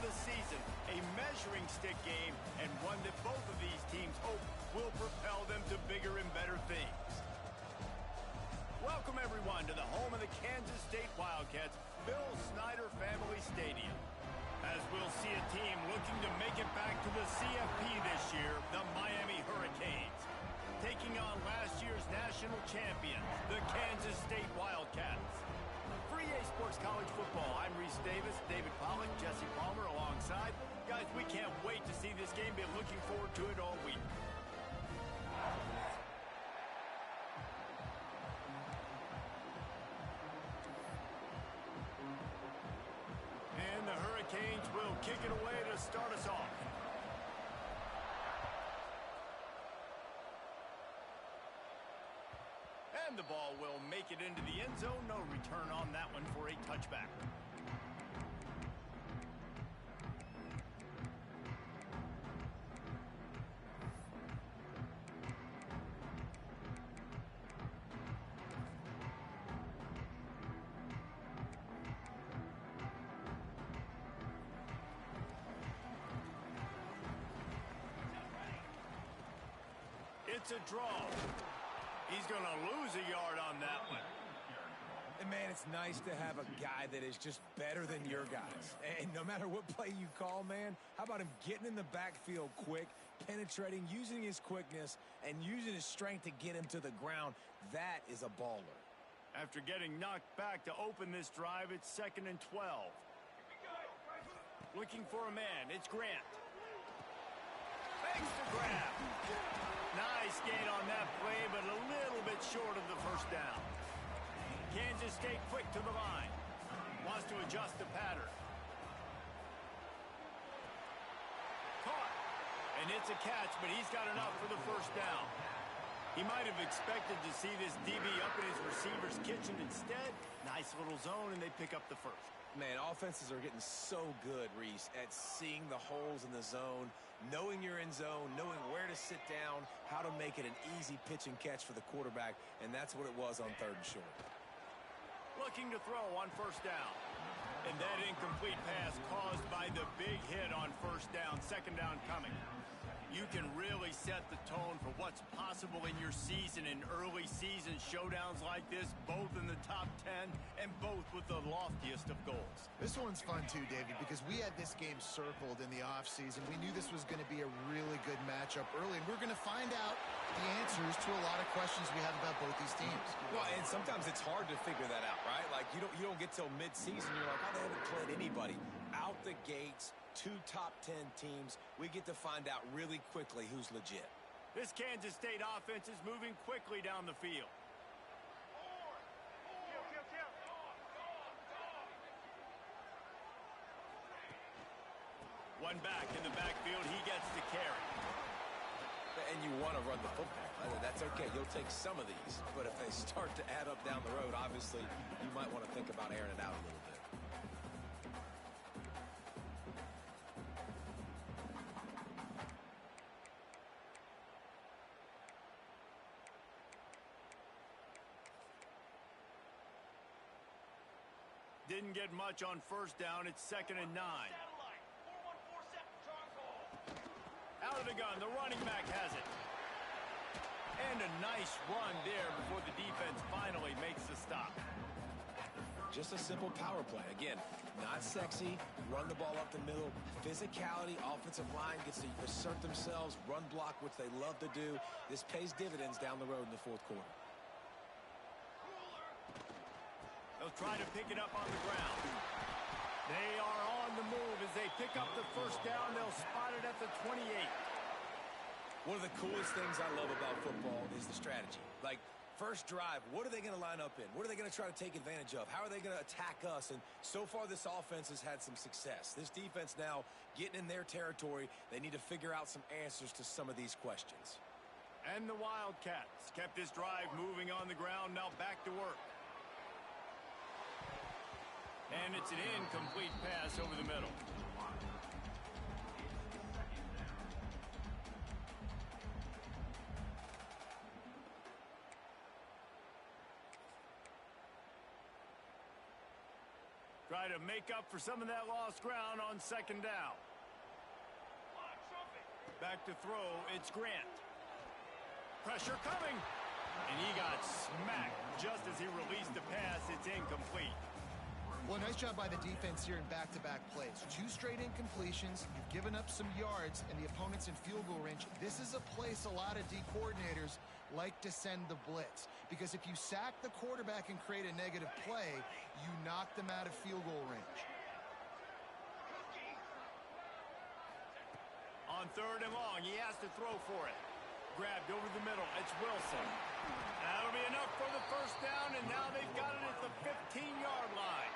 the season, a measuring stick game, and one that both of these teams hope will propel them to bigger and better things. Welcome, everyone, to the home of the Kansas State Wildcats, Bill Snyder Family Stadium. As we'll see a team looking to make it back to the CFP this year, the Miami Hurricanes, taking on last year's national champions, the Kansas State Wildcats. For EA Sports College Football, I'm Reese Davis, David Pollack, Jesse Palmer alongside. Guys, we can't wait to see this game. Been looking forward to it all week. And the Hurricanes will kick it away to start us off. And the ball will make it into the end zone. No return on that one for a touchback. It's a draw. He's going to lose a yard on that one. And, man, it's nice to have a guy that is just better than your guys. And no matter what play you call, man, how about him getting in the backfield quick, penetrating, using his quickness, and using his strength to get him to the ground? That is a baller. After getting knocked back to open this drive, it's 2nd and 12. Looking for a man. It's Grant. Makes the grab. Nice gain on that play, but a little bit short of the first down. Kansas State quick to the line. Wants to adjust the pattern. Caught. And it's a catch, but he's got enough for the first down. He might have expected to see this DB up in his receiver's kitchen. Instead, nice little zone, and they pick up the first. Man, offenses are getting so good, Reese, at seeing the holes in the zone, knowing you're in zone, knowing where to sit down, how to make it an easy pitch and catch for the quarterback, and that's what it was on 3rd and short. Looking to throw on first down. And that incomplete pass caused by the big hit on first down, 2nd down coming. You can really set the tone for what's possible in your season in early season showdowns like this, both in the top 10 and both with the loftiest of goals. This one's fun too, David, because we had this game circled in the offseason. We knew this was going to be a really good matchup early, and we're going to find out the answers to a lot of questions we have about both these teams. Well, and sometimes it's hard to figure that out, right? Like, you don't get till mid-season, you're like, oh, they haven't played anybody. Out the gates, 2 top 10 teams, we get to find out really quickly who's legit. This Kansas State offense is moving quickly down the field. One back in the backfield, he gets the carry. And you want to run the football. That's okay. You'll take some of these. But if they start to add up down the road, obviously, you might want to think about airing it out a little bit. Didn't get much on first down. It's 2nd and 9. Out of the gun, the running back has it. And a nice run there before the defense finally makes the stop. Just a simple power play. Again, not sexy, run the ball up the middle, physicality, offensive line gets to assert themselves, run block, which they love to do. This pays dividends down the road in the 4th quarter. They'll try to pick it up on the ground. They are on the move as they pick up the first down. They'll spot it at the 28. One of the coolest things I love about football is the strategy. Like, first drive, what are they going to line up in? What are they going to try to take advantage of? How are they going to attack us? And so far, this offense has had some success. This defense now getting in their territory. They need to figure out some answers to some of these questions. And the Wildcats kept this drive moving on the ground. Now back to work. And it's an incomplete pass over the middle. try to make up for some of that lost ground on second down. Back to throw, it's Grant. Pressure coming. And he got smacked just as he released the pass. It's incomplete. Well, nice job by the defense here in back-to-back plays. 2 straight incompletions. You've given up some yards, and the opponent's in field goal range. This is a place a lot of D coordinators like to send the blitz. Because if you sack the quarterback and create a negative play, you knock them out of field goal range. On third and long, he has to throw for it. Grabbed over the middle. It's Wilson. That'll be enough for the first down, and now they've got it at the 15-yard line.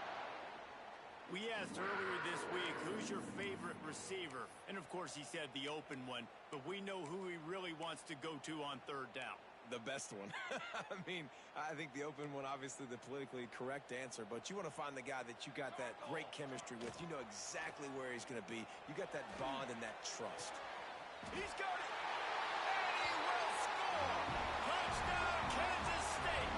We asked earlier this week, who's your favorite receiver? And, of course, he said the open one, but we know who he really wants to go to on third down. The best one. I mean, I think the open one, obviously the politically correct answer, but you want to find the guy that you got that great chemistry with. You know exactly where he's going to be. You got that bond and that trust. He's got it, and he will score. Touchdown, Kansas State.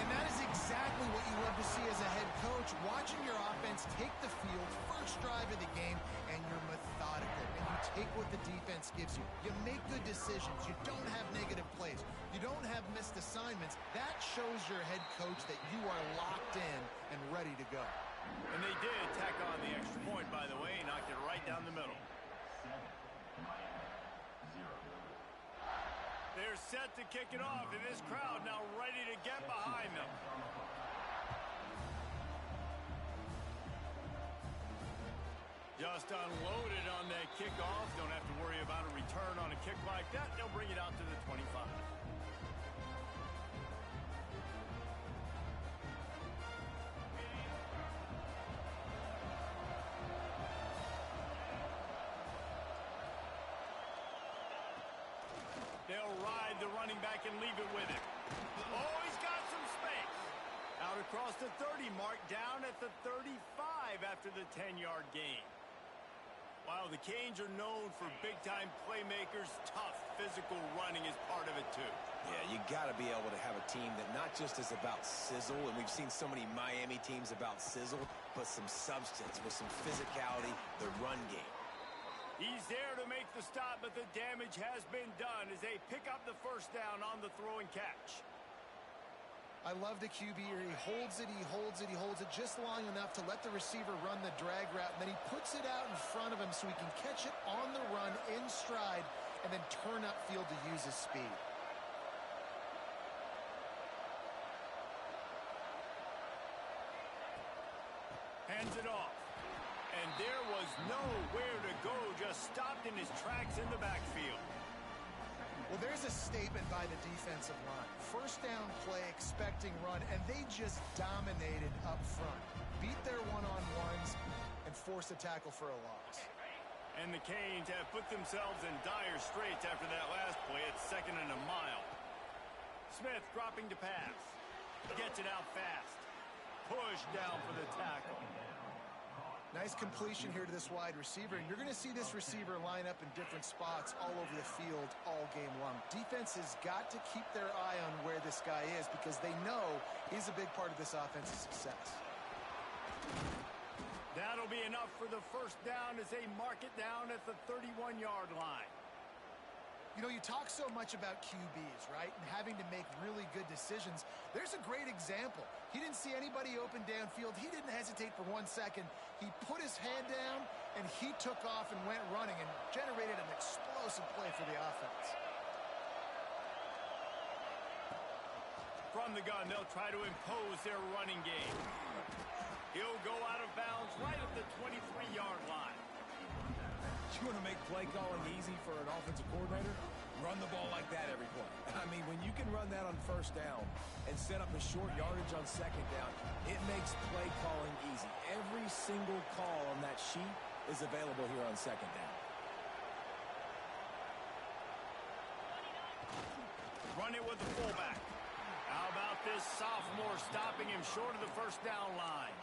And that is exactly what you love to see as a head coach, watching your offense take the field, first drive of the game, and you're methodical, and you take what the defense gives you. You make good decisions. You don't have negative plays. You don't have missed assignments. That shows your head coach that you are locked in and ready to go. And they did tack on the extra point, by the way, knocked it right down the middle. They're set to kick it off, and this crowd now ready to get behind them. Just unloaded on that kickoff. Don't have to worry about a return on a kick like that. They'll bring it out to the 25. They'll ride the running back and leave it with him. Oh, he's got some space. Out across the 30 mark, down at the 35 after the 10-yard gain. While the Canes are known for big-time playmakers, tough physical running is part of it too. Yeah, you got to be able to have a team that not just is about sizzle, and we've seen so many Miami teams about sizzle, but some substance with some physicality, the run game. He's there to make the stop, but the damage has been done as they pick up the first down on the throw and catch. I love the QB here. He holds it, he holds it, he holds it just long enough to let the receiver run the drag route, and then he puts it out in front of him so he can catch it on the run in stride and then turn upfield to use his speed. Hands it off. And there was nowhere to go, just stopped in his tracks in the backfield. Well, there's a statement by the defensive line. First down play, expecting run, and they just dominated up front. Beat their one-on-ones and forced a tackle for a loss. And the Canes have put themselves in dire straits after that last play. It's 2nd and a mile. Smith dropping to pass. Gets it out fast. Push down for the tackle. Nice completion here to this wide receiver, and you're going to see this receiver line up in different spots all over the field all game long. Defense has got to keep their eye on where this guy is because they know he's a big part of this offense's success. That'll be enough for the first down as they mark it down at the 31-yard line. You know, you talk so much about QBs, right, and having to make really good decisions. There's a great example. He didn't see anybody open downfield. He didn't hesitate for 1 second. He put his head down, and he took off and went running and generated an explosive play for the offense. From the gun, they'll try to impose their running game. He'll go out of bounds right at the 23-yard line. You want to make play calling easy for an offensive coordinator? Run the ball like that every play. I mean, when you can run that on first down and set up a short yardage on second down, it makes play calling easy. Every single call on that sheet is available here on second down. Run it with the fullback. How about this sophomore stopping him short of the first down line?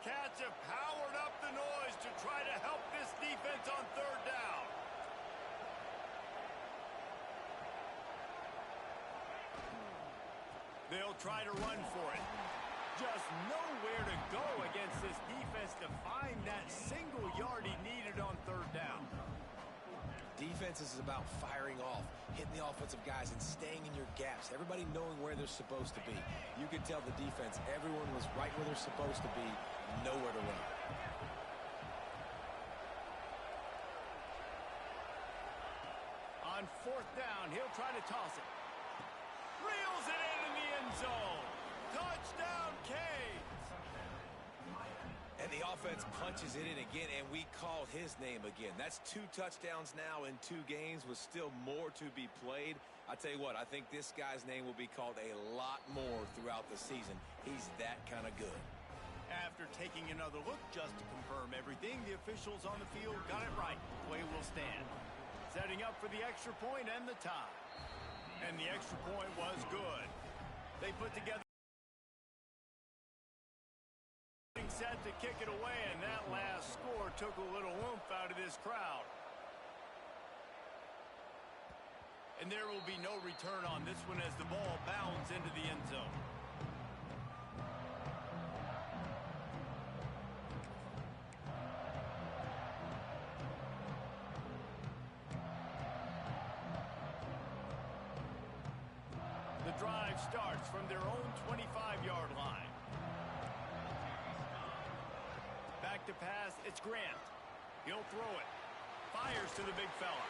Cats have powered up the noise to try to help this defense on third down. They'll try to run for it. Just nowhere to go against this defense to find that single yard he needed on third down. Defense is about firing off, hitting the offensive guys, and staying in your gaps. Everybody knowing where they're supposed to be. You could tell the defense, everyone was right where they're supposed to be, nowhere to run. On fourth down, he'll try to toss it. Reels it in the end zone. Touchdown, Canes. And the offense punches it in again, and we called his name again. That's 2 touchdowns now in 2 games with still more to be played. I tell you what, I think this guy's name will be called a lot more throughout the season. He's that kind of good. After taking another look just to confirm everything, the officials on the field got it right. Play will stand. Setting up for the extra point and the tie. And the extra point was good. They put together set to kick it away, and that last score took a little oomph out of this crowd. And there will be no return on this one as the ball bounds into the end zone. The drive starts from their own 25-yard line. Back to pass, it's Grant. He'll throw it. Fires to the big fella.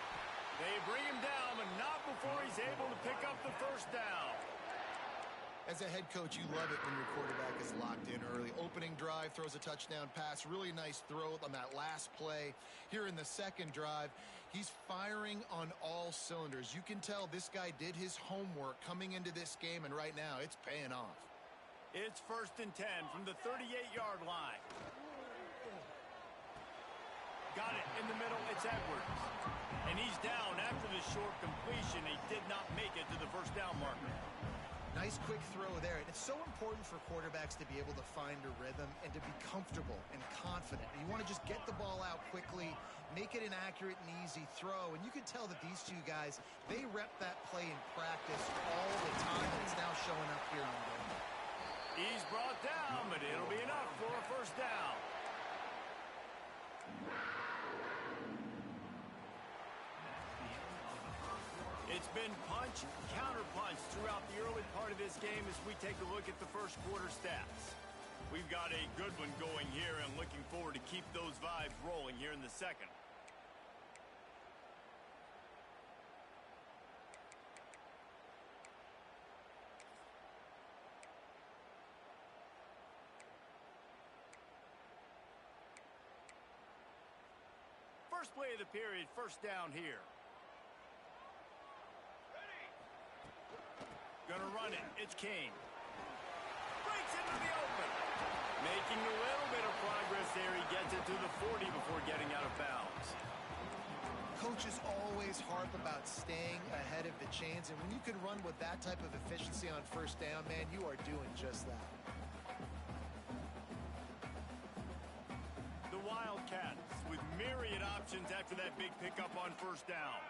They bring him down, but not before he's able to pick up the first down. As a head coach, you love it when your quarterback is locked in early. Opening drive, throws a touchdown pass. Really nice throw on that last play. Here in the second drive, he's firing on all cylinders. You can tell this guy did his homework coming into this game, and right now it's paying off. It's 1st and 10 from the 38-yard line. Got it in the middle. It's Edwards. And he's down after the short completion. He did not make it to the first down marker. Nice quick throw there. And it's so important for quarterbacks to be able to find a rhythm and to be comfortable and confident. And you want to just get the ball out quickly, make it an accurate and easy throw. And you can tell that these two guys, they rep that play in practice all the time. And it's now showing up here on the game. He's brought down, but it'll be enough for a first down. It's been punch, counter-punch throughout the early part of this game as we take a look at the first quarter stats. We've got a good one going here and looking forward to keep those vibes rolling here in the second. First play of the period, first down here. Gonna run it. It's Kane. Breaks into the open. Making a little bit of progress there. He gets it to the 40 before getting out of bounds. Coaches always harp about staying ahead of the chains, and when you can run with that type of efficiency on first down, man, you are doing just that. The Wildcats with myriad options after that big pickup on first down.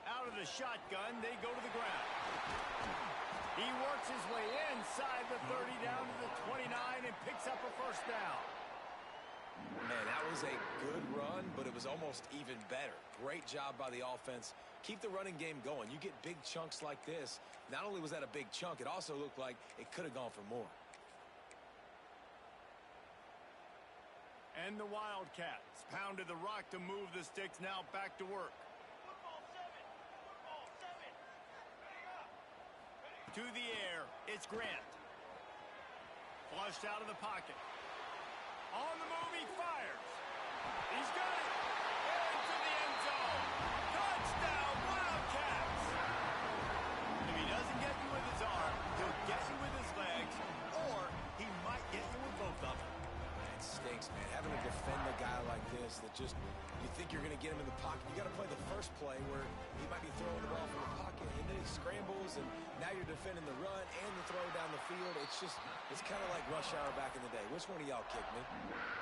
Out of the shotgun, they go to the ground. He works his way inside the 30 down to the 29 and picks up a first down. Man, that was a good run, but it was almost even better. Great job by the offense. Keep the running game going. You get big chunks like this. Not only was that a big chunk, it also looked like it could have gone for more. And the Wildcats pounded the rock to move the sticks, now back to work. To the air, it's Grant. Flushed out of the pocket. On the move, he fires. He's got it. Into the end zone. Touchdown, Wildcats. If he doesn't get you with his arm, he'll get you with his legs, or he might get you with both of them. It stinks, man. Having a defend a guy like this that just, you think you're going to get him in the pocket. You got to play the first play where he might be throwing the ball from the pocket, and then he scrambles, and now you're defending the run and the throw down the field. It's kind of like rush hour back in the day. Which one of y'all kicked me?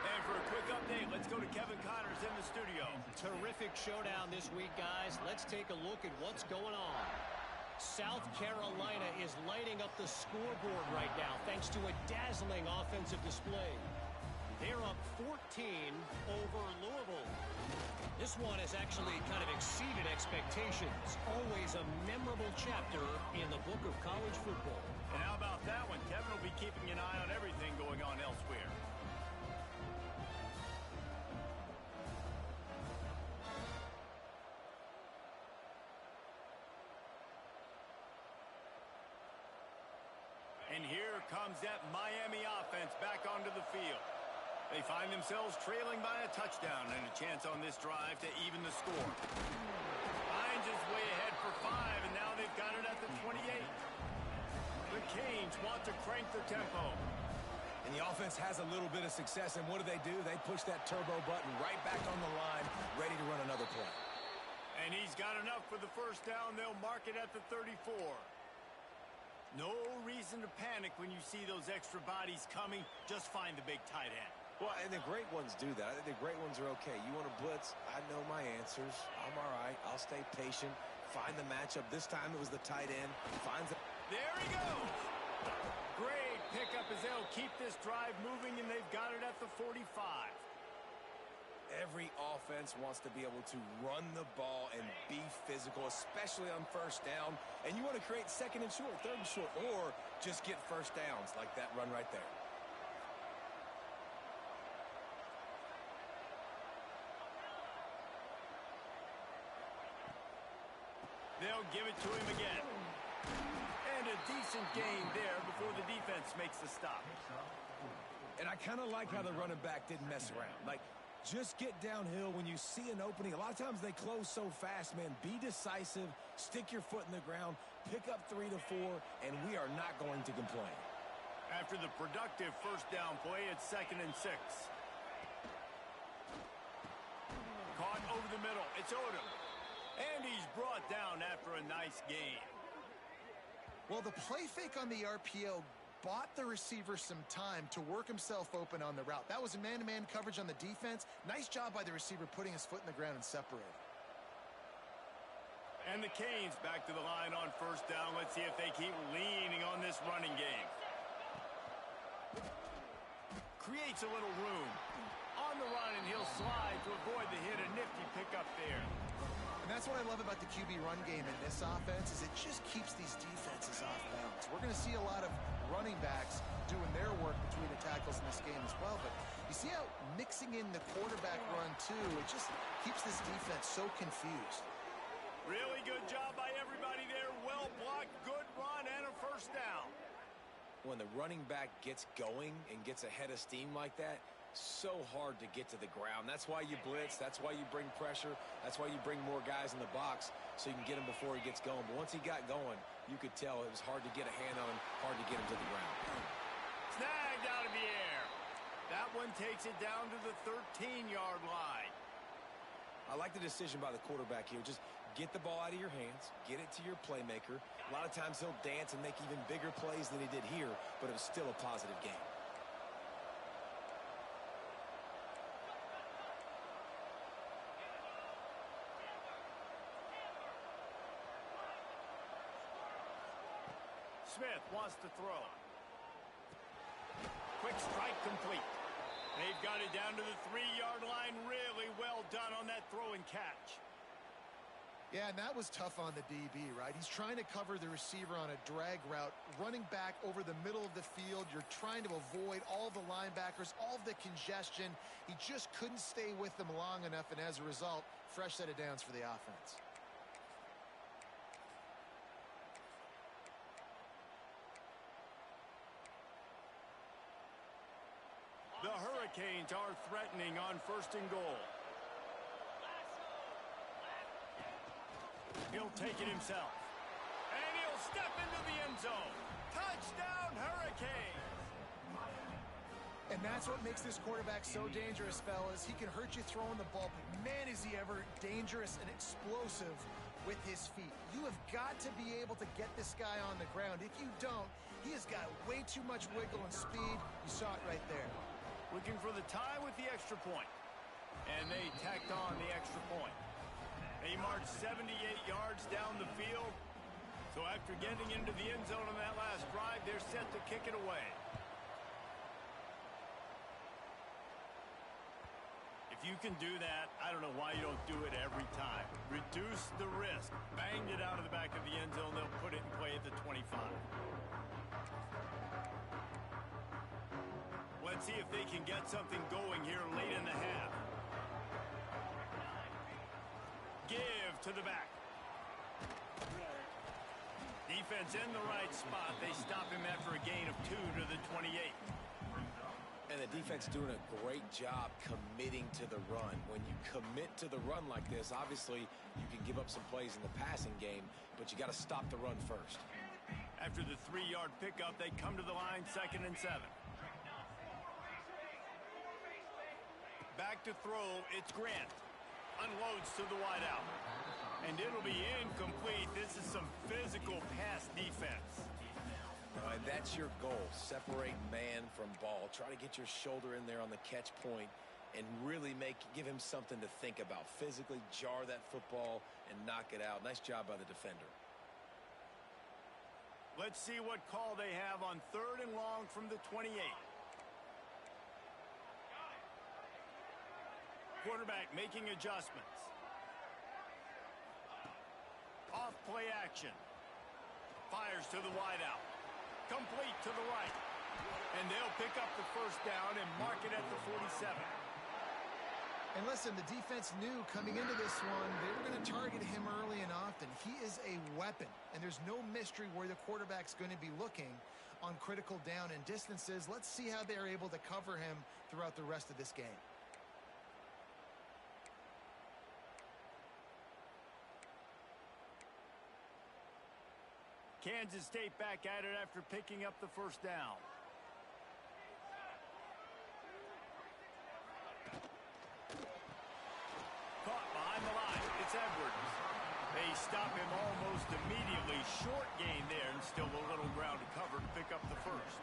And for a quick update, let's go to Kevin Connors in the studio. Terrific showdown this week, guys. Let's take a look at what's going on. South Carolina is lighting up the scoreboard right now thanks to a dazzling offensive display. They're up 14 over Louisville. This one has actually kind of exceeded expectations. Always a memorable chapter in the book of college football. And how about that one? Kevin will be keeping an eye on everything going on elsewhere. And here comes that Miami offense back onto the field. They find themselves trailing by a touchdown and a chance on this drive to even the score. Hines is way ahead for 5, and now they've got it at the 28. The Canes want to crank the tempo. And the offense has a little bit of success, and what do? They push that turbo button right back on the line, ready to run another play. And he's got enough for the first down. They'll mark it at the 34. No reason to panic when you see those extra bodies coming. Just find the big tight end. Well, and the great ones do that. I think the great ones are okay. You want to blitz? I know my answers. I'm all right. I'll stay patient. Find the matchup. This time it was the tight end. There he goes. Great pickup as they'll keep this drive moving, and they've got it at the 45. Every offense wants to be able to run the ball and be physical, especially on first down. And you want to create second and short, third and short, or just get first downs like that run right there. They'll give it to him again. And a decent gain there before the defense makes the stop. And I kind of like how the running back didn't mess around. Like, just get downhill when you see an opening. A lot of times they close so fast, man. Be decisive, stick your foot in the ground, pick up 3 to 4, and we are not going to complain. After the productive first down play, it's 2nd and 6. Caught over the middle. It's Odom. And he's brought down after a nice gain. Well, the play fake on the RPO bought the receiver some time to work himself open on the route. That was a man-to-man coverage on the defense. Nice job by the receiver putting his foot in the ground and separating. And the Canes back to the line on first down. Let's see if they keep leaning on this running game. Creates a little room. On the run, and he'll slide to avoid the hit. A nifty pickup there. And that's what I love about the QB run game in this offense is it just keeps these defenses off balance. We're going to see a lot of running backs doing their work between the tackles in this game as well. But you see how mixing in the quarterback run, too, it just keeps this defense so confused. Really good job by everybody there. Well blocked, good run, and a first down. When the running back gets going and gets ahead of steam like that, so hard to get to the ground. That's why you blitz. That's why you bring pressure. That's why you bring more guys in the box so you can get him before he gets going. But once he got going, you could tell it was hard to get a hand on him, hard to get him to the ground. Snagged out of the air. That one takes it down to the 13-yard line. I like the decision by the quarterback here. Just get the ball out of your hands, get it to your playmaker. A lot of times he'll dance and make even bigger plays than he did here, but it was still a positive game. Smith wants to throw. Quick strike complete. They've got it down to the 3-yard line. Really well done on that throw and catch. Yeah, and that was tough on the DB, right? He's trying to cover the receiver on a drag route, running back over the middle of the field. You're trying to avoid all the linebackers, all the congestion. He just couldn't stay with them long enough, and as a result, fresh set of downs for the offense. The Hurricanes are threatening on 1st and goal. He'll take it himself. And he'll step into the end zone. Touchdown, Hurricanes! And that's what makes this quarterback so dangerous, fellas. He can hurt you throwing the ball, but man, is he ever dangerous and explosive with his feet. You have got to be able to get this guy on the ground. If you don't, he has got way too much wiggle and speed. You saw it right there. Looking for the tie with the extra point. And they tacked on the extra point. They marched 78 yards down the field. So after getting into the end zone on that last drive, they're set to kick it away. If you can do that, I don't know why you don't do it every time. Reduce the risk. Banged it out of the back of the end zone. They'll put it in play at the 25. Let's see if they can get something going here late in the half. Give to the back. Defense in the right spot. They stop him after a gain of 2 to the 28. And the defense doing a great job committing to the run. When you commit to the run like this, obviously you can give up some plays in the passing game, but you got to stop the run first. After the 3-yard pickup, they come to the line, 2nd and 7. Back to throw, it's Grant. Unloads to the wideout. And it'll be incomplete. This is some physical pass defense. And that's your goal. Separate man from ball. Try to get your shoulder in there on the catch point and really give him something to think about. Physically jar that football and knock it out. Nice job by the defender. Let's see what call they have on 3rd and long from the 28. Quarterback making adjustments. Off play action. Fires to the wideout. Complete to the right. And they'll pick up the first down and mark it at the 47. And listen, the defense knew coming into this one, they were going to target him early and often. He is a weapon, and there's no mystery where the quarterback's going to be looking on critical down and distances. Let's see how they're able to cover him throughout the rest of this game. Kansas State back at it after picking up the first down. Caught behind the line. It's Edwards. They stop him almost immediately. Short gain there and still a little ground to cover to pick up the first.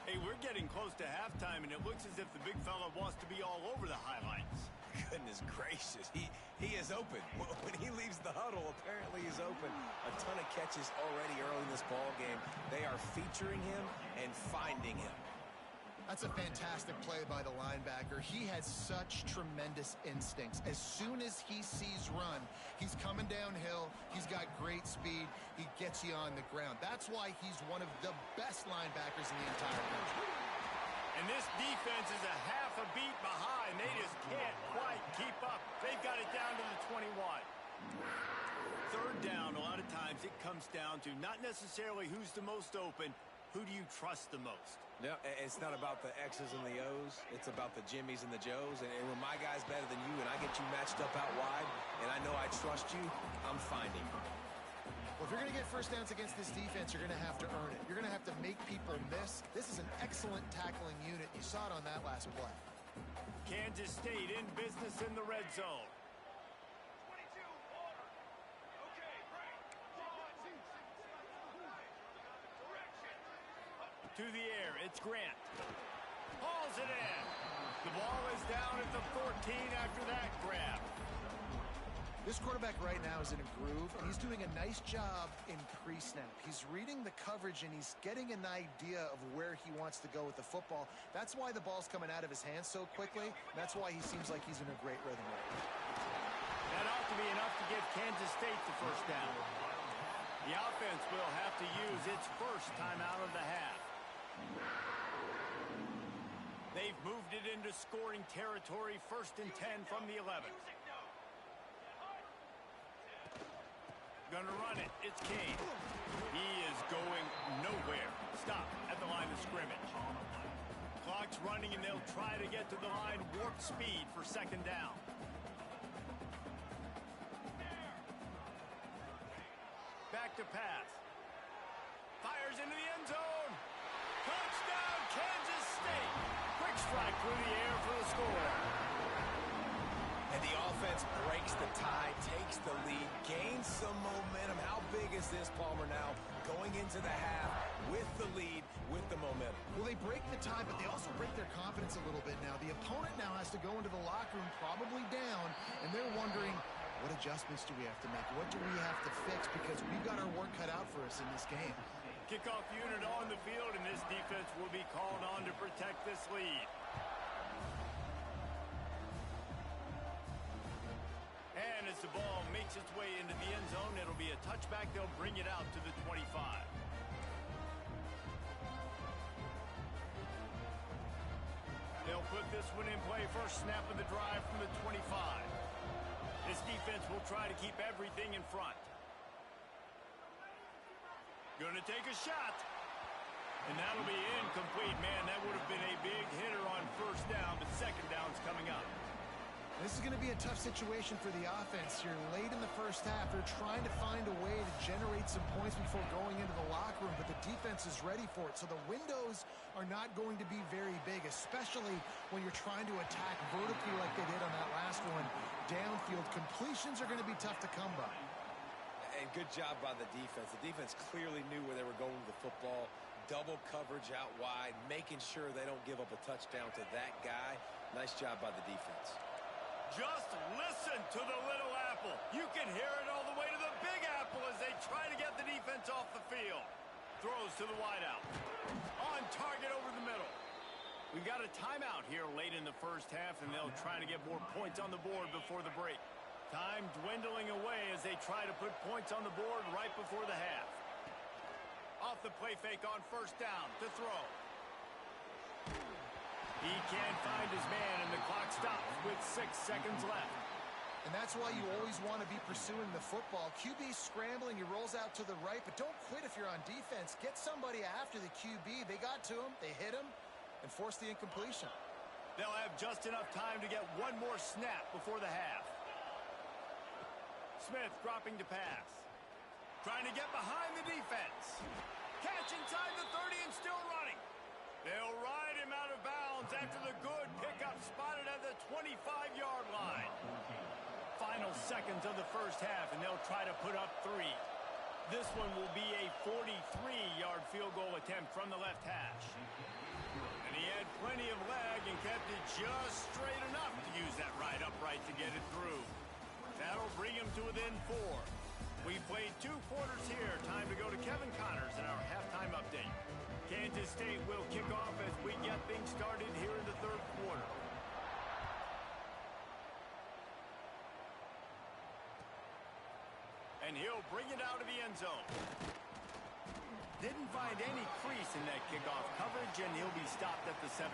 Hey, we're getting close to halftime, and it looks as if the big fella wants to be all over the highlights. Goodness gracious, he is open. When he leaves the huddle, apparently he's open. A ton of catches already early in this ball game. They are featuring him and finding him. That's a fantastic play by the linebacker. He has such tremendous instincts. As soon as he sees run, he's coming downhill. He's got great speed. He gets you on the ground. That's why he's one of the best linebackers in the entire country. And this defense is a half a beat behind. They just can't quite keep up. They've got it down to the 21. 3rd down, a lot of times it comes down to not necessarily who's the most open, who do you trust the most? No, it's not about the X's and the O's. It's about the Jimmies and the Joes. And when my guy's better than you and I get you matched up out wide and I know I trust you, I'm finding you. Well, if you're going to get first downs against this defense, you're going to have to earn it. You're going to have to make people miss. This is an excellent tackling unit. You saw it on that last play. Kansas State in business in the red zone. To the air, it's Grant. Hauls it in. The ball is down at the 14 after that grab. This quarterback right now is in a groove, and he's doing a nice job in pre-snap. He's reading the coverage, and he's getting an idea of where he wants to go with the football. That's why the ball's coming out of his hands so quickly. That's why he seems like he's in a great rhythm right now. That ought to be enough to give Kansas State the first down. The offense will have to use its first timeout of the half. They've moved it into scoring territory, 1st and 10 from the 11. Gonna run it. It's Kane. He is going nowhere. Stop at the line of scrimmage. Clock's running, and they'll try to get to the line. Warp speed for 2nd down. Back to pass. Fires into the end zone. Touchdown, Kansas State. strike through the air for the score. And the offense breaks the tie, takes the lead, gains some momentum. How big is this, Palmer, now? Going into the half with the lead, with the momentum. Well, they break the tie, but they also break their confidence a little bit now. The opponent now has to go into the locker room probably down, and they're wondering, what adjustments do we have to make? What do we have to fix? Because we've got our work cut out for us in this game. Kickoff unit on the field, and this defense will be called on to protect this lead. And as the ball makes its way into the end zone, it'll be a touchback. They'll bring it out to the 25. They'll put this one in play. First snap of the drive from the 25. This defense will try to keep everything in front. Gonna take a shot. And that'll be incomplete. Man, that would have been a big hitter on first down, but second down's coming up. This is going to be a tough situation for the offense. You're late in the first half. They're trying to find a way to generate some points before going into the locker room, but the defense is ready for it. So the windows are not going to be very big, especially when you're trying to attack vertically like they did on that last one. Downfield completions are going to be tough to come by. And good job by the defense. The defense clearly knew where they were going with the football. Double coverage out wide, making sure they don't give up a touchdown to that guy. Nice job by the defense. Just listen to the little apple. You can hear it all the way to the big apple as they try to get the defense off the field. Throws to the wideout. On target over the middle. We've got a timeout here late in the first half, and they'll try to get more points on the board before the break. Time dwindling away as they try to put points on the board right before the half. Off the play fake on first down to throw. He can't find his man, and the clock stops with 6 seconds left. And that's why you always want to be pursuing the football. QB scrambling, he rolls out to the right, but don't quit if you're on defense. Get somebody after the QB. They got to him, they hit him, and forced the incompletion. They'll have just enough time to get one more snap before the half. Smith dropping to pass. Trying to get behind the defense. Catch inside the 30 and still running. They'll ride him out of bounds after the good pickup spotted at the 25-yard line. Final seconds of the first half, and they'll try to put up 3. This one will be a 43-yard field goal attempt from the left hash. And he had plenty of leg and kept it just straight enough to use that right upright to get it through. That'll bring him to within 4. We've played 2 quarters here. Time to go to Kevin Connors in our halftime update. Kansas State will kick off as we get things started here in the third quarter. And he'll bring it out of the end zone. Didn't find any crease in that kickoff coverage, and he'll be stopped at the 17.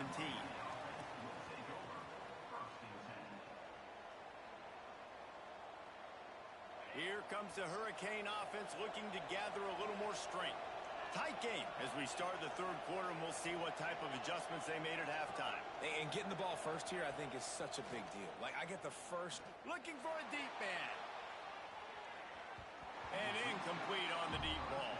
Here comes the Hurricane offense looking to gather a little more strength. Tight game as we start the third quarter, and we'll see what type of adjustments they made at halftime. And getting the ball first here, I think, is such a big deal. Like, I get the first. Looking for a deep man. And incomplete on the deep ball.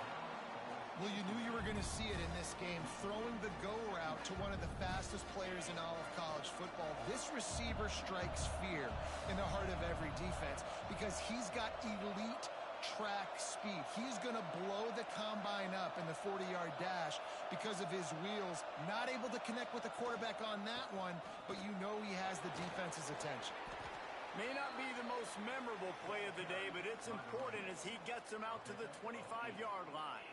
Well, you knew you were going to see it in this game, throwing the go route to one of the fastest players in all of college football. This receiver strikes fear in the heart of every defense because he's got elite track speed. He's going to blow the combine up in the 40-yard dash because of his wheels. Not able to connect with the quarterback on that one, but you know he has the defense's attention. May not be the most memorable play of the day, but it's important as he gets him out to the 25-yard line.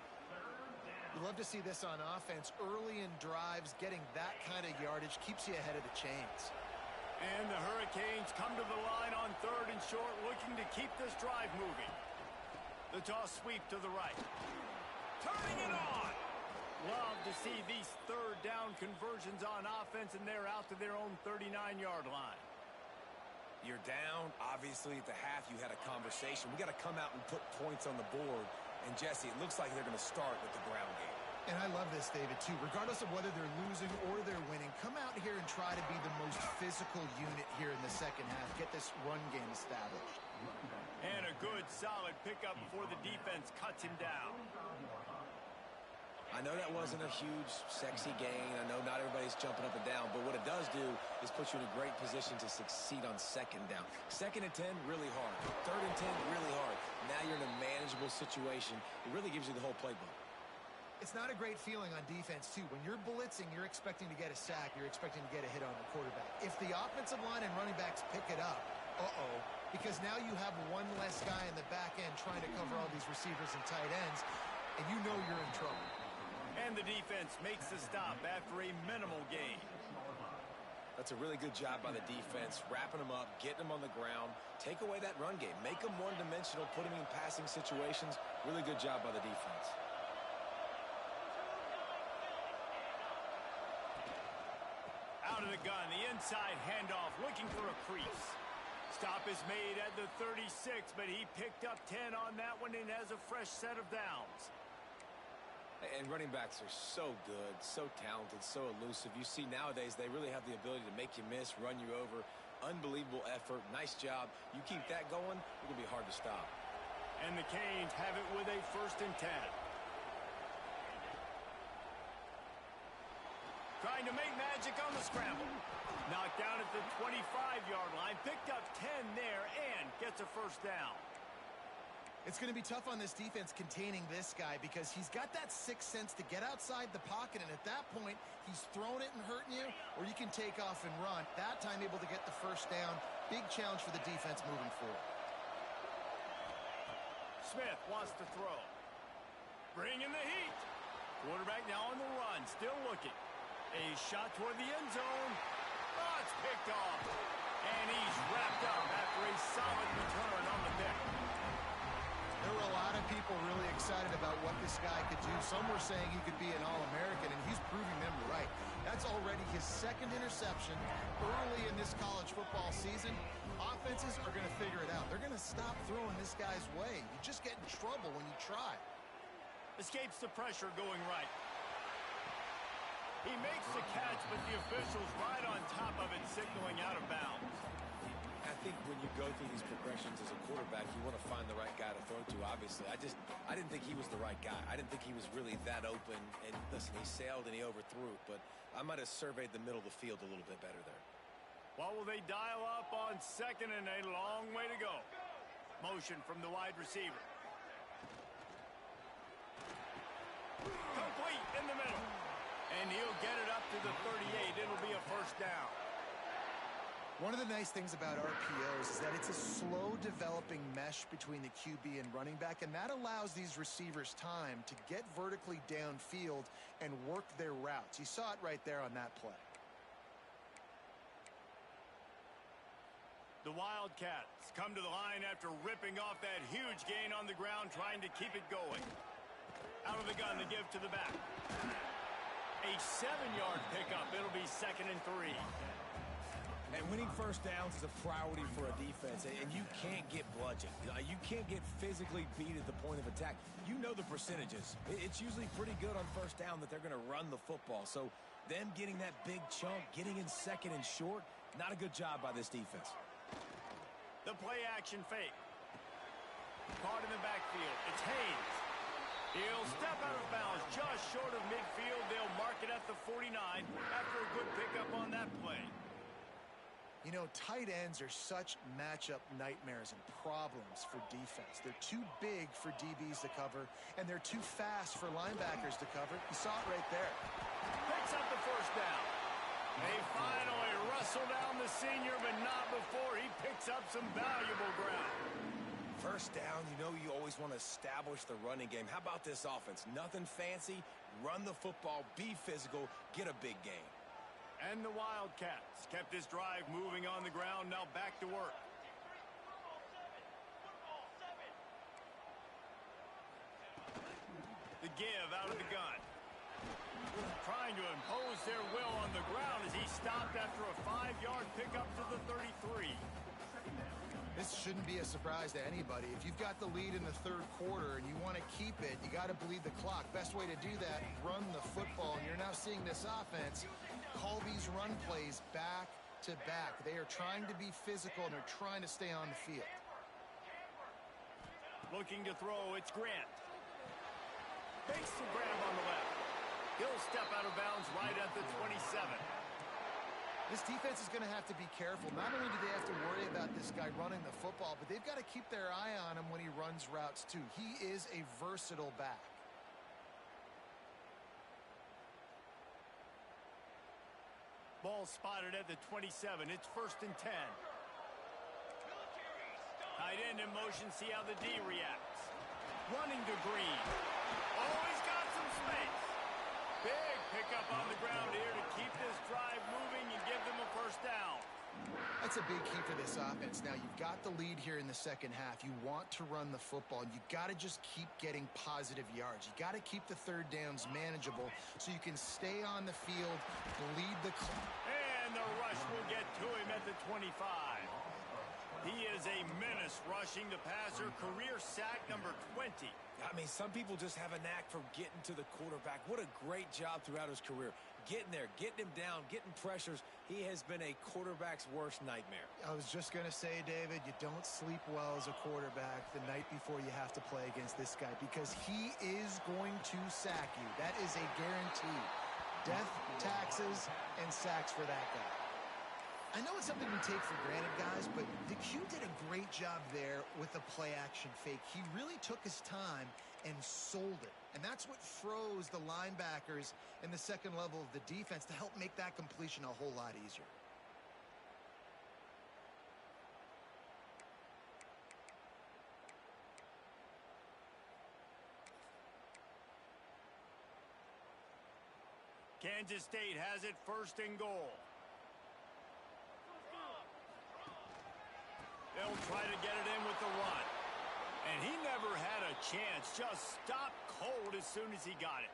You love to see this on offense. Early in drives, getting that kind of yardage keeps you ahead of the chains. And the Hurricanes come to the line on 3rd and short, looking to keep this drive moving. The toss sweep to the right. Turning it on! Love to see these 3rd down conversions on offense, and they're out to their own 39-yard line. You're down. Obviously, at the half, you had a conversation. We got to come out and put points on the board. And, Jesse, it looks like they're going to start with the ground game. And I love this, David, too. Regardless of whether they're losing or they're winning, come out here and try to be the most physical unit here in the second half. Get this run game established. And a good, solid pickup before the defense cuts him down. I know that wasn't a huge, sexy gain. I know not everybody's jumping up and down, but what it does do is put you in a great position to succeed on second down. Second and 10, really hard. Third and 10, really hard. Now you're in a manageable situation. It really gives you the whole playbook. It's not a great feeling on defense, too. When you're blitzing, you're expecting to get a sack. You're expecting to get a hit on the quarterback. If the offensive line and running backs pick it up, because now you have one less guy in the back end trying to cover all these receivers and tight ends, and you know you're in trouble. And the defense makes the stop after a minimal gain. That's a really good job by the defense, wrapping them up, getting them on the ground, take away that run game, make them one-dimensional, put them in passing situations. Really good job by the defense. Out of the gun, the inside handoff, looking for a crease. Stop is made at the 36, but he picked up 10 on that one and has a fresh set of downs. And running backs are so good, so talented, so elusive. You see nowadays they really have the ability to make you miss, run you over. Unbelievable effort. Nice job. You keep that going, it'll be hard to stop. And the Canes have it with a 1st and 10. Trying to make magic on the scramble. Knocked down at the 25-yard line. Picked up 10 there and gets a 1st down. It's going to be tough on this defense containing this guy because he's got that sixth sense to get outside the pocket, and at that point, he's throwing it and hurting you, or you can take off and run. That time able to get the 1st down. Big challenge for the defense moving forward. Smith wants to throw. Bringing the heat. Quarterback now on the run, still looking. A shot toward the end zone. Oh, it's picked off. And he's wrapped up after a solid return on the deck. There were a lot of people really excited about what this guy could do. Some were saying he could be an All-American, and he's proving them right. That's already his 2nd interception early in this college football season. Offenses are going to figure it out. They're going to stop throwing this guy's way. You just get in trouble when you try. Escapes the pressure going right. He makes the catch, but the official's right on top of it, signaling out of bounds. I think when you go through these progressions as a quarterback, you want to find the right guy to throw to, obviously. I didn't think he was the right guy. I didn't think he was really that open. And listen, he sailed and he overthrew it, but I might have surveyed the middle of the field a little bit better there. What will they dial up on 2nd and a long way to go? Motion from the wide receiver. Complete in the middle. And he'll get it up to the 38. It'll be a 1st down. One of the nice things about RPOs is that it's a slow developing mesh between the QB and running back, and that allows these receivers time to get vertically downfield and work their routes. You saw it right there on that play. The Wildcats come to the line after ripping off that huge gain on the ground, trying to keep it going. Out of the gun, the give to the back. A 7-yard pickup. It'll be 2nd and 3. And winning 1st downs is a priority for a defense, and you can't get bludgeoned. You can't get physically beat at the point of attack. You know the percentages. It's usually pretty good on 1st down that they're going to run the football. So them getting that big chunk, getting in 2nd and short, not a good job by this defense. The play-action fake. Caught in the backfield. It's Haynes. He'll step out of bounds just short of midfield. They'll mark it at the 49 after a good pickup on that play. You know, tight ends are such matchup nightmares and problems for defense. They're too big for DBs to cover, and they're too fast for linebackers to cover. You saw it right there. Picks up the 1st down. They finally wrestle down the senior, but not before he picks up some valuable ground. 1st down, you know you always want to establish the running game. How about this offense? Nothing fancy. Run the football, be physical, get a big gain. And the Wildcats kept this drive moving on the ground, now back to work. The give out of the gun. Trying to impose their will on the ground as he stopped after a 5-yard pickup to the 33. This shouldn't be a surprise to anybody. If you've got the lead in the 3rd quarter and you want to keep it, you got to bleed the clock. Best way to do that, run the football. And you're now seeing this offense call these run plays back to back. They are trying to be physical, and they're trying to stay on the field. Looking to throw, it's Grant. Makes the grab on the left. He'll step out of bounds right at the 27. This defense is going to have to be careful. Not only do they have to worry about this guy running the football, but they've got to keep their eye on him when he runs routes too. He is a versatile back. Ball spotted at the 27. It's 1st and 10. Tight end in motion. See how the D reacts. Running to Green. Oh, he's got some space. Big pickup on the ground here to keep this drive moving and give them a 1st down. That's a big key for this offense. Now, you've got the lead here in the second half. You want to run the football. You got to just keep getting positive yards. You got to keep the 3rd downs manageable so you can stay on the field, lead the clock. And the rush will get to him at the 25. He is a menace rushing the passer. Career sack number 20. I mean, some people just have a knack for getting to the quarterback. What a great job throughout his career. Getting there, getting him down, getting pressures. He has been a quarterback's worst nightmare. I was just going to say, David, you don't sleep well as a quarterback the night before you have to play against this guy because he is going to sack you. That is a guarantee. Death, taxes, and sacks for that guy. I know it's something we take for granted, guys, but the Q did a great job there with the play-action fake. He really took his time and sold it. And that's what froze the linebackers in the second level of the defense to help make that completion a whole lot easier. Kansas State has it 1st and goal. They'll try to get it in with the run. And he never had a chance. Just stopped cold as soon as he got it.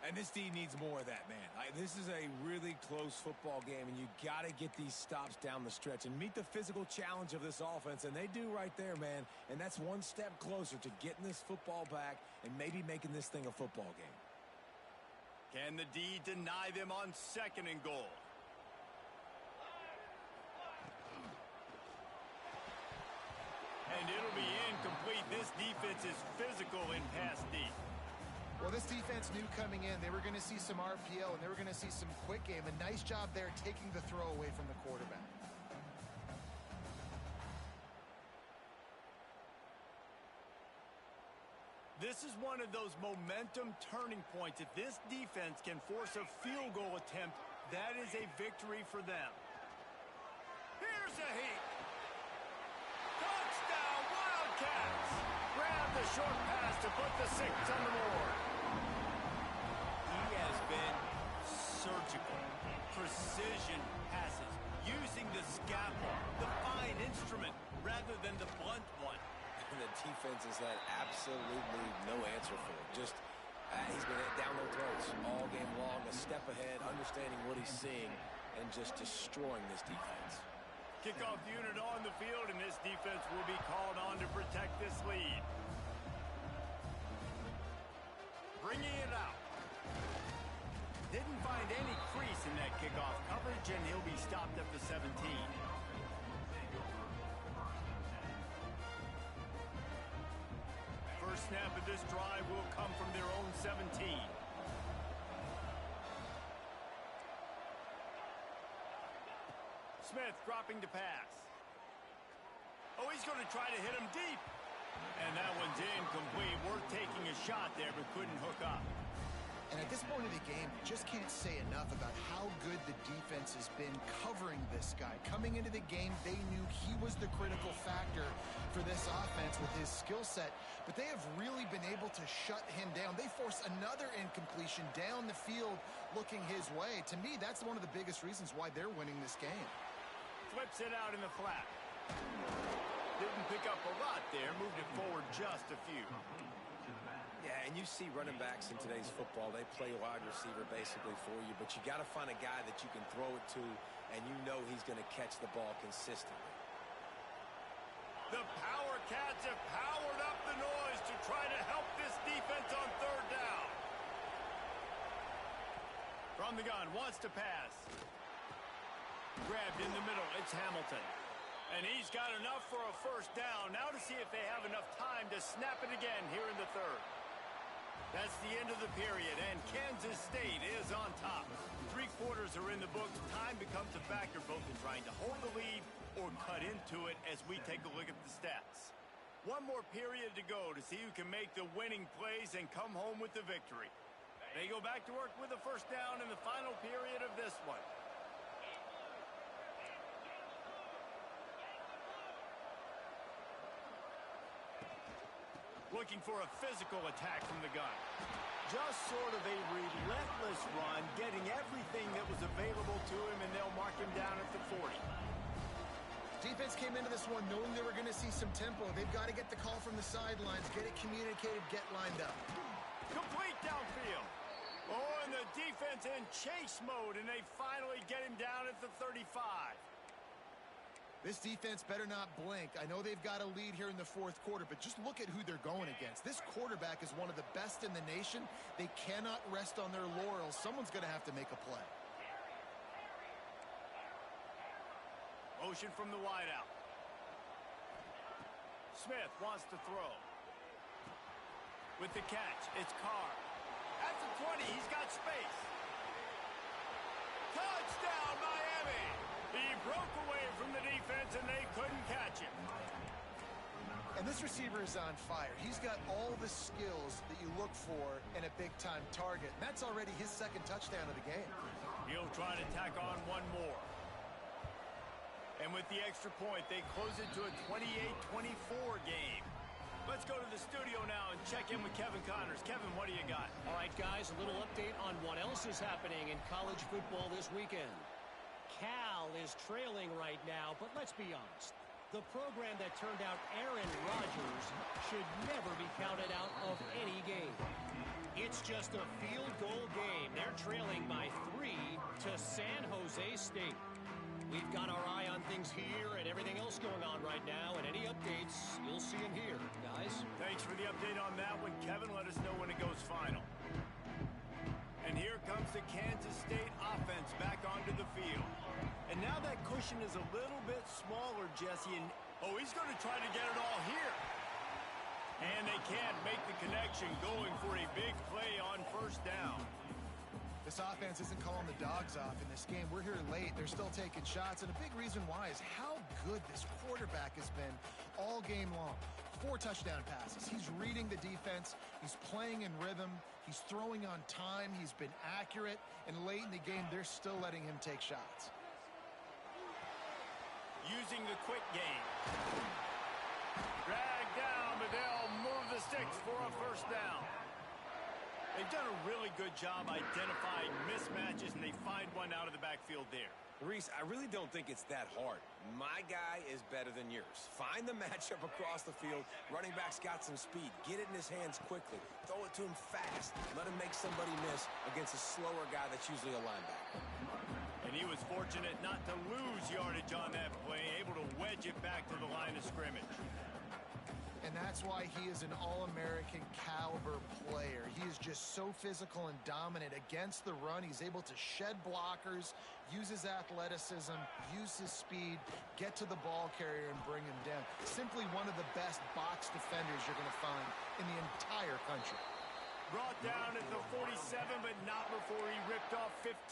And this D needs more of that, man. This is a really close football game, and you got to get these stops down the stretch and meet the physical challenge of this offense, and they do right there, man. And that's one step closer to getting this football back and maybe making this thing a football game. Can the D deny them on 2nd and goal? And it'll be incomplete. This defense is physical in pass D. Well, this defense knew coming in they were going to see some RPO and they were going to see some quick game. A nice job there taking the throw away from the quarterback. This is one of those momentum turning points. If this defense can force a field goal attempt, that is a victory for them. Here's a heat. Touchdown, Wildcats! Grab the short pass to put the 6 on the board. He has been surgical. Precision passes, using the scalpel, the fine instrument, rather than the blunt one. And the defense has had absolutely no answer for it. Just, he's been down their throats all game long, a step ahead, understanding what he's seeing, and just destroying this defense. Kickoff unit on the field, and this defense will be called on to protect this lead. Bringing it out. Didn't find any crease in that kickoff coverage, and he'll be stopped at the 17. First snap of this drive will come from their own 17. Smith dropping to pass. Oh, he's going to try to hit him deep. And that one's incomplete. Worth taking a shot there, but couldn't hook up. And at this point of the game, you just can't say enough about how good the defense has been covering this guy. Coming into the game, they knew he was the critical factor for this offense with his skill set, but they have really been able to shut him down. They forced another incompletion down the field looking his way. To me, that's one of the biggest reasons why they're winning this game. Flips it out in the flat. Didn't pick up a lot there, moved it forward just a few. Yeah, and you see running backs in today's football, they play wide receiver basically for you, but you got to find a guy that you can throw it to, and you know he's going to catch the ball consistently. The Power Cats have powered up the noise to try to help this defense on 3rd down. From the gun, wants to pass. Grabbed in the middle, it's Hamilton. And he's got enough for a 1st down. Now to see if they have enough time to snap it again here in the 3rd. That's the end of the period, and Kansas State is on top. 3 quarters are in the books. Time becomes a factor both in trying to hold the lead or cut into it as we take a look at the stats. 1 more period to go to see who can make the winning plays and come home with the victory. They go back to work with a first down in the final period of this one. Looking for a physical attack from the gun. Just sort of a relentless run, getting everything that was available to him, and they'll mark him down at the 40. Defense came into this one knowing they were going to see some tempo. They've got to get the call from the sidelines, get it communicated, get lined up. Complete downfield. Oh, and the defense in chase mode, and they finally get him down at the 35. This defense better not blink. I know they've got a lead here in the 4th quarter, but just look at who they're going against. This quarterback is one of the best in the nation. They cannot rest on their laurels. Someone's going to have to make a play. Motion from the wideout. Smith wants to throw. With the catch, it's Carr. At the 20, he's got space. Touchdown, Miami! He broke away from the defense, and they couldn't catch him. And this receiver is on fire. He's got all the skills that you look for in a big-time target. That's already his 2nd touchdown of the game. He'll try to tack on 1 more. And with the extra point, they close it to a 28-24 game. Let's go to the studio now and check in with Kevin Connors. Kevin, what do you got? All right, guys, a little update on what else is happening in college football this weekend. Cal is trailing right now, but let's be honest. The program that turned out Aaron Rodgers should never be counted out of any game. It's just a field goal game. They're trailing by 3 to San Jose State. We've got our eye on things here and everything else going on right now, and any updates, you'll see them here, guys. Thanks for the update on that one, Kevin. Let us know when it goes final. And here comes the Kansas State offense back onto the field. And now that cushion is a little bit smaller, Jesse. And, oh, he's going to try to get it all here. And they can't make the connection, going for a big play on first down. This offense isn't calling the dogs off in this game. We're here late. They're still taking shots. And a big reason why is how good this quarterback has been all game long. 4 touchdown passes. He's reading the defense. He's playing in rhythm. He's throwing on time. He's been accurate. And late in the game, they're still letting him take shots. Using the quick game. Drag down, but they'll move the sticks for a first down. They've done a really good job identifying mismatches, and they find one out of the backfield there. Reese, I really don't think it's that hard. My guy is better than yours. Find the matchup across the field. Running back's got some speed. Get it in his hands quickly. Throw it to him fast. Let him make somebody miss against a slower guy that's usually a linebacker. And he was fortunate not to lose yardage on that play, able to wedge it back to the line of scrimmage. And that's why he is an All-American caliber player. He is just so physical and dominant against the run. He's able to shed blockers, use his athleticism, use his speed, get to the ball carrier and bring him down. Simply one of the best box defenders you're going to find in the entire country. Brought down at the 47, but not before he ripped off 15.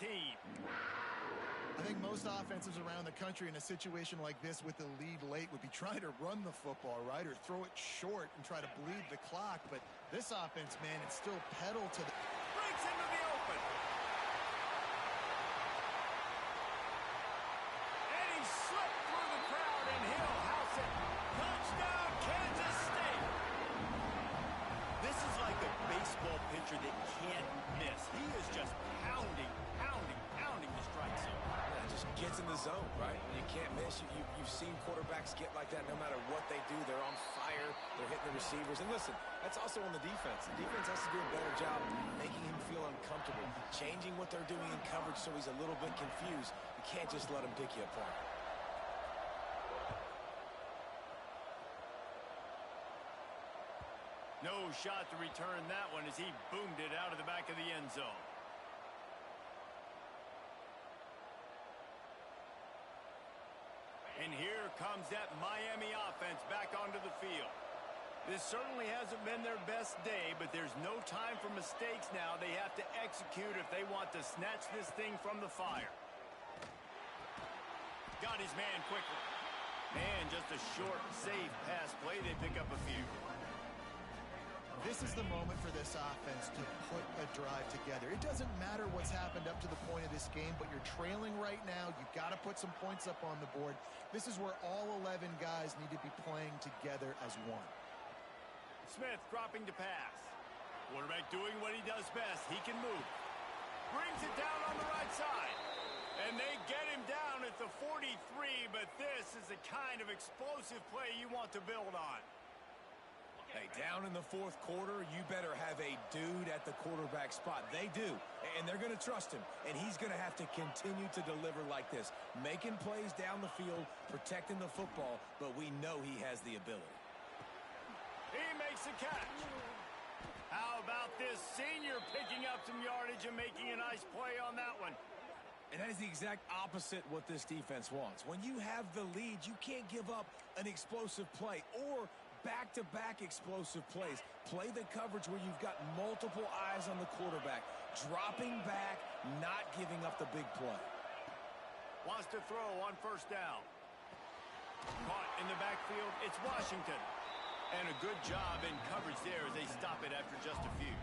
I think most offenses around the country in a situation like this with the lead late would be trying to run the football, right, or throw it short and try to bleed the clock. But this offense, man, it's still pedal to the... Breaks into the open. And he slipped through the crowd, and he'll house it. Touchdown, Kansas State. This is like a baseball pitcher that can't miss. He is just pounding the strike zone. Just gets in the zone, right? You can't miss. You've seen quarterbacks get like that no matter what they do. They're on fire. They're hitting the receivers. And listen, that's also on the defense. The defense has to do a better job making him feel uncomfortable, changing what they're doing in coverage so he's a little bit confused. You can't just let him pick you apart. No shot to return that one as he boomed it out of the back of the end zone. And here comes that Miami offense back onto the field. This certainly hasn't been their best day, but there's no time for mistakes now. They have to execute if they want to snatch this thing from the fire. Got his man quickly. And just a short, safe pass play. They pick up a few. This is the moment for this offense to put a drive together. It doesn't matter what's happened up to the point of this game, but you're trailing right now. You've got to put some points up on the board. This is where all 11 guys need to be playing together as one. Smith dropping to pass. Quarterback doing what he does best. He can move. Brings it down on the right side. And they get him down at the 43, but this is the kind of explosive play you want to build on. Hey, down in the fourth quarter, you better have a dude at the quarterback spot. They do, and they're going to trust him, and he's going to have to continue to deliver like this, making plays down the field, protecting the football, but we know he has the ability. He makes the catch. How about this senior picking up some yardage and making a nice play on that one? And that is the exact opposite what this defense wants. When you have the lead, you can't give up an explosive play or back-to-back explosive plays. Play the coverage where you've got multiple eyes on the quarterback, dropping back, not giving up the big play. Wants to throw on first down. Caught in the backfield, it's Washington. And a good job in coverage there as they stop it after just a few.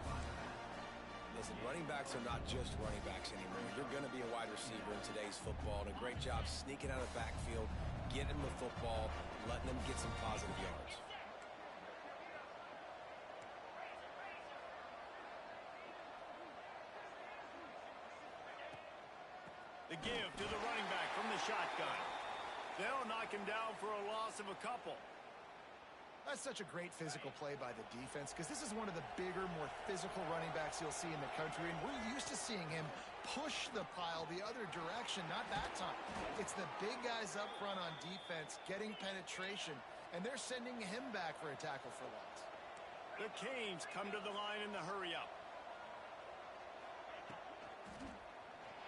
Listen, running backs are not just running backs anymore. You're going to be a wide receiver in today's football. And a great job sneaking out of the backfield, getting the football, letting them get some positive yards. The give to the running back from the shotgun. They'll knock him down for a loss of a couple. That's such a great physical play by the defense because this is one of the bigger, more physical running backs you'll see in the country, and we're used to seeing him push the pile the other direction, not that time. It's the big guys up front on defense getting penetration, and they're sending him back for a tackle for loss. The Canes come to the line in the hurry-up.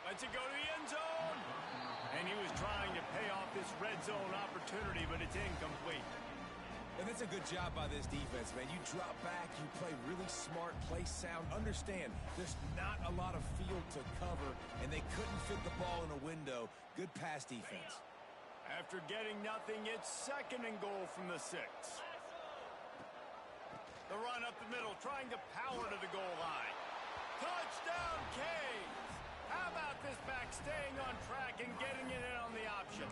Lets it go to the end zone. And he was trying to pay off this red zone opportunity, but it's incomplete. And that's a good job by this defense, man. You drop back, you play really smart, play sound. Understand, there's not a lot of field to cover, and they couldn't fit the ball in a window. Good pass defense. After getting nothing, it's 2nd and goal from the 6. The run up the middle, trying to power to the goal line. Touchdown, Canes! How about this back staying on track and getting it in on the option?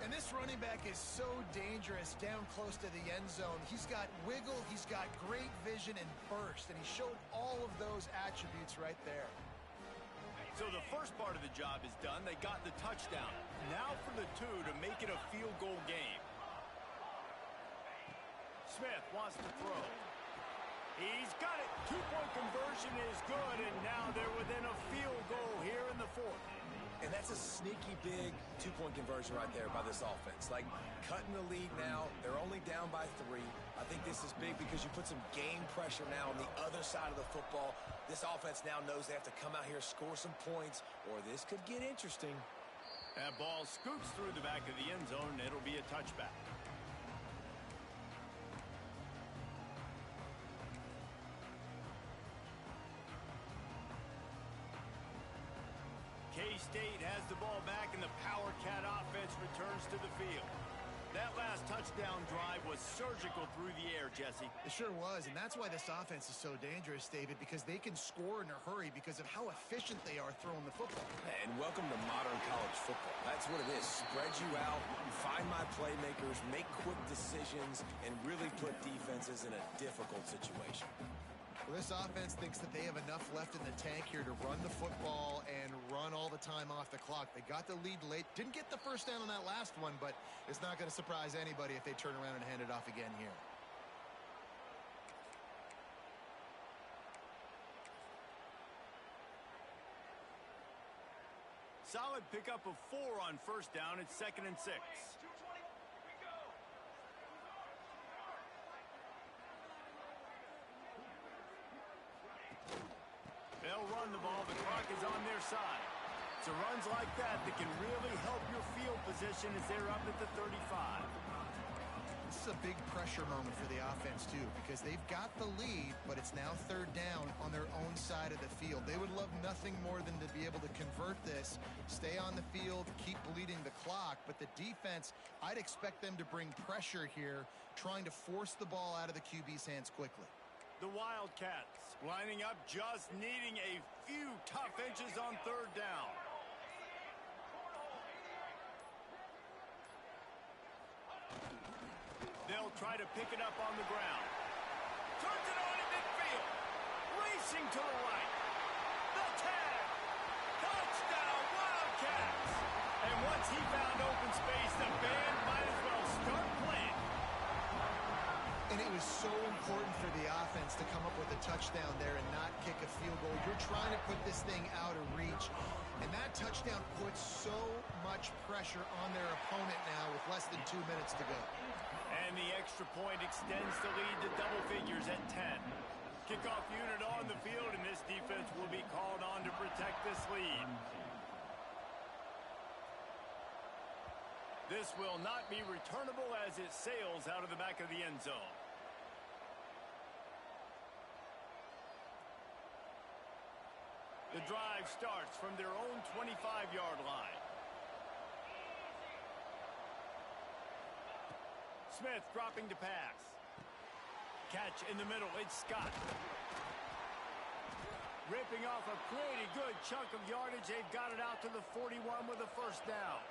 And this running back is so dangerous down close to the end zone. He's got wiggle, he's got great vision and burst, and he showed all of those attributes right there. So the first part of the job is done. They got the touchdown. Now for the 2 to make it a field goal game. Smith wants to throw. He's got it. 2-point conversion is good, and now they're within a field goal here in the 4th. And that's a sneaky big 2-point conversion right there by this offense. Like, cutting the lead now. They're only down by 3. I think this is big because you put some game pressure now on the other side of the football. This offense now knows they have to come out here, score some points, or this could get interesting. That ball scoots through the back of the end zone, and it'll be a touchback. K-State has the ball back, and the Power Cat offense returns to the field. That last touchdown drive was surgical through the air, Jesse. It sure was, and that's why this offense is so dangerous, David, because they can score in a hurry because of how efficient they are throwing the football. And welcome to modern college football. That's what it is. Spread you out, find my playmakers, make quick decisions, and really put defenses in a difficult situation. Well, this offense thinks that they have enough left in the tank here to run the football and run all the time off the clock. They got the lead late. Didn't get the first down on that last one, but it's not going to surprise anybody if they turn around and hand it off again here. Solid pickup of 4 on first down. It's 2nd and 6. They'll run the ball. The clock is on their side. So runs like that can really help your field position as they're up at the 35. This is a big pressure moment for the offense, too, because they've got the lead, but it's now third down on their own side of the field. They would love nothing more than to be able to convert this, stay on the field, keep bleeding the clock. But the defense, I'd expect them to bring pressure here, trying to force the ball out of the QB's hands quickly. The Wildcats lining up, just needing a few tough inches on third down. They'll try to pick it up on the ground. Turns it on in midfield. Racing to the right. The tag. Touchdown, Wildcats. And once he found open space, the band might as well start playing. And it was so important for the offense to come up with a touchdown there and not kick a field goal. You're trying to put this thing out of reach. And that touchdown puts so much pressure on their opponent now with less than 2 minutes to go. And the extra point extends the lead to double figures at 10. Kickoff unit on the field, and this defense will be called on to protect this lead. This will not be returnable as it sails out of the back of the end zone. The drive starts from their own 25-yard line. Smith dropping to pass. Catch in the middle. It's Scott. Ripping off a pretty good chunk of yardage. They've got it out to the 41 with a first down.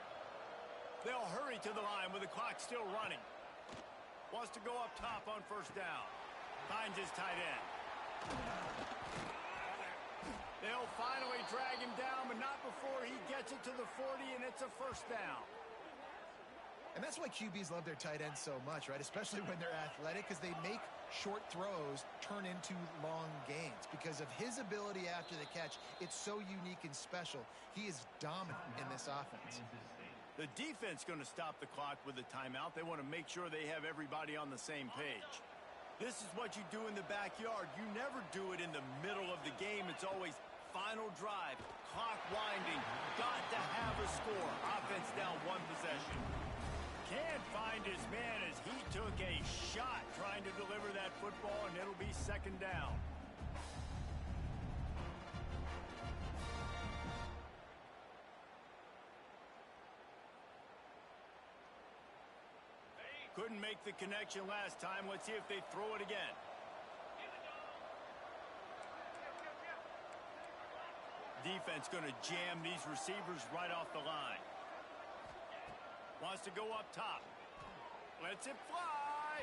They'll hurry to the line with the clock still running. Wants to go up top on first down. Finds his tight end. They'll finally drag him down, but not before he gets it to the 40, and it's a first down. And that's why QBs love their tight ends so much, right? Especially when they're athletic, because they make short throws turn into long gains. Because of his ability after the catch, it's so unique and special. He is dominant in this offense. The defense going to stop the clock with a timeout. They want to make sure they have everybody on the same page. This is what you do in the backyard. You never do it in the middle of the game. It's always final drive, clock winding, got to have a score. Offense down one possession. Can't find his man as he took a shot trying to deliver that football, and it'll be second down. Couldn't make the connection last time. Let's see if they throw it again. Defense going to jam these receivers right off the line. Wants to go up top. Lets it fly.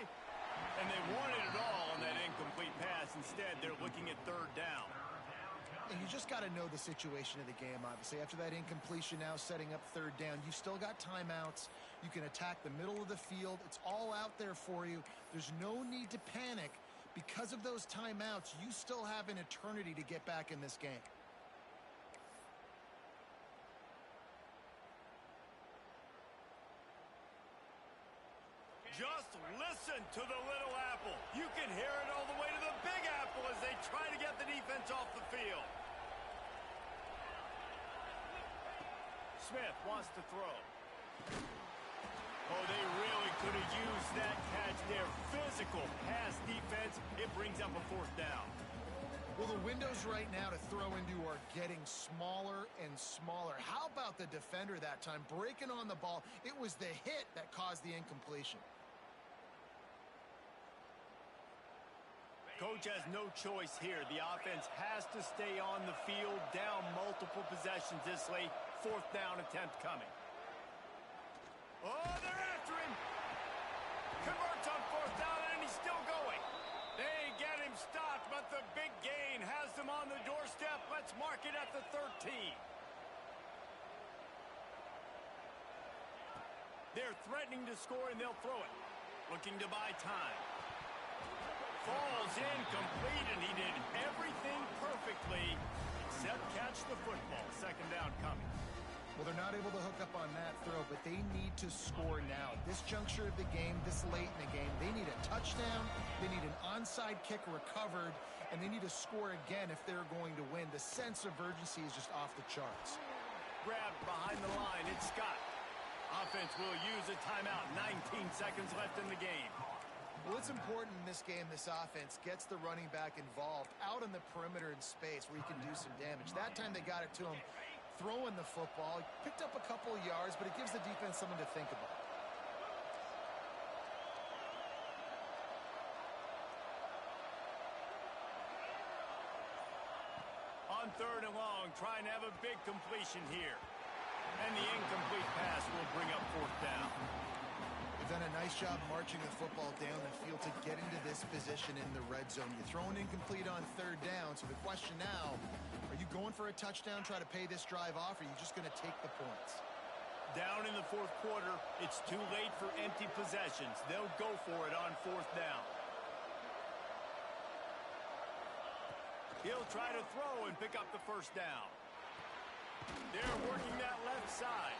And they wanted it all on that incomplete pass. Instead, they're looking at third down. And you just got to know the situation of the game, obviously. After that incompletion, now setting up third down. You've still got timeouts. You can attack the middle of the field. It's all out there for you. There's no need to panic. Because of those timeouts, you still have an eternity to get back in this game. Just listen to the little apple. You can hear it all the way to the big apple as they try to get the defense off the field. Smith wants to throw. Oh, they really could have used that catch there. Physical pass defense. It brings up a fourth down. Well, the windows right now to throw into are getting smaller and smaller. How about the defender that time? Breaking on the ball. It was the hit that caused the incompletion. Coach has no choice here. The offense has to stay on the field, down multiple possessions this late. Fourth down attempt coming. Oh, they're after him. Converts on fourth down, and he's still going. They get him stopped, but the big gain has them on the doorstep. Let's mark it at the 13. They're threatening to score, and they'll throw it. Looking to buy time. Falls incomplete, and he did everything perfectly except catch the football. Second down coming. Well, they're not able to hook up on that throw, but they need to score now. At this juncture of the game, this late in the game, they need a touchdown, they need an onside kick recovered, and they need to score again if they're going to win. The sense of urgency is just off the charts. Grabbed behind the line. It's Scott. Offense will use a timeout. 19 seconds left in the game. Well, it's important in this game this offense gets the running back involved out on the perimeter in space where he can do some damage. That time they got it to him throwing the football. He picked up a couple of yards, but it gives the defense something to think about. On 3rd and long, trying to have a big completion here. And the incomplete pass will bring up 4th down. They've done a nice job marching the football down the field to get into this position in the red zone. You're throwing incomplete on 3rd down, so the question now, are you going for a touchdown, try to pay this drive off, or are you just going to take the points? Down in the 4th quarter, it's too late for empty possessions. They'll go for it on 4th down. He'll try to throw and pick up the 1st down. They're working that left side.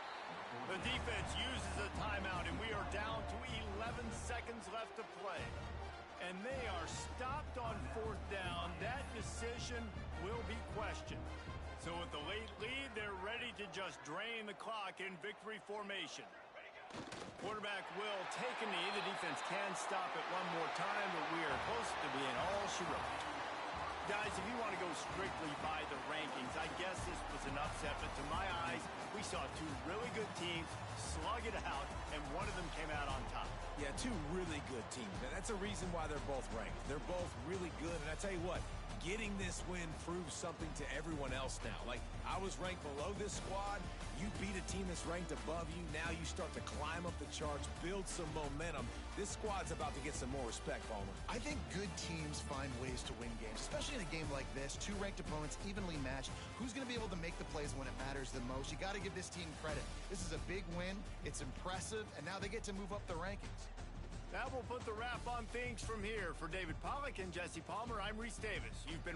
The defense uses a timeout, and we are down to 11 seconds left to play. And they are stopped on 4th down. That decision will be questioned. So with the late lead, they're ready to just drain the clock in victory formation. Quarterback will take a knee. The defense can stop it one more time, but we are close to being all she wrote. Guys, if you want to go strictly by the rankings, I guess this was an upset, but to my eyes, we saw two really good teams slug it out, and one of them came out on top. Yeah, two really good teams. And that's a reason why they're both ranked. They're both really good, and I tell you what, getting this win proves something to everyone else now. Like, I was ranked below this squad. You beat a team that's ranked above you. Now you start to climb up the charts, build some momentum. This squad's about to get some more respect, Palmer. I think good teams find ways to win games, especially in a game like this. Two ranked opponents evenly matched. Who's going to be able to make the plays when it matters the most? You got to give this team credit. This is a big win. It's impressive, and now they get to move up the rankings. That will put the wrap on things from here. For David Pollack and Jesse Palmer, I'm Reese Davis. You've been